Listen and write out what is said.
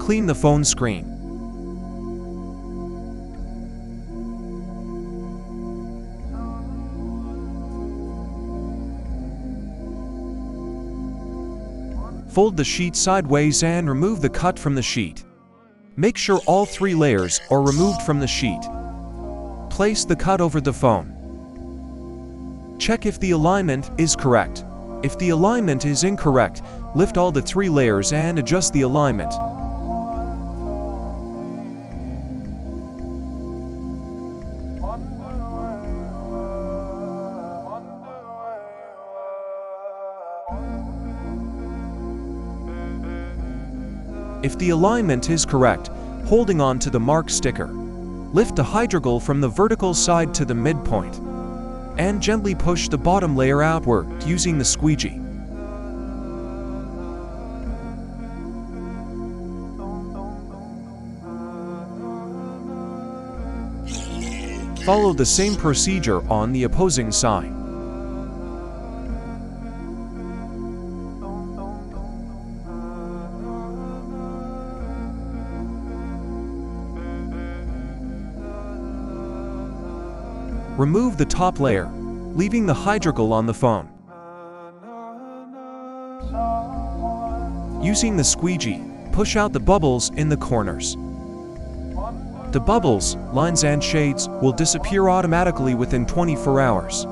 clean the phone screen. Fold the sheet sideways and remove the cut from the sheet. Make sure all 3 layers are removed from the sheet. Place the cut over the phone. Check if the alignment is correct. If the alignment is incorrect, lift all the 3 layers and adjust the alignment. If the alignment is correct, holding on to the mark sticker, lift the hydrogel from the vertical side to the midpoint, and gently push the bottom layer outward using the squeegee. Follow the same procedure on the opposing side. Remove the top layer, leaving the hydrogel on the phone. Using the squeegee, push out the bubbles in the corners. The bubbles, lines and shades will disappear automatically within 24 hours.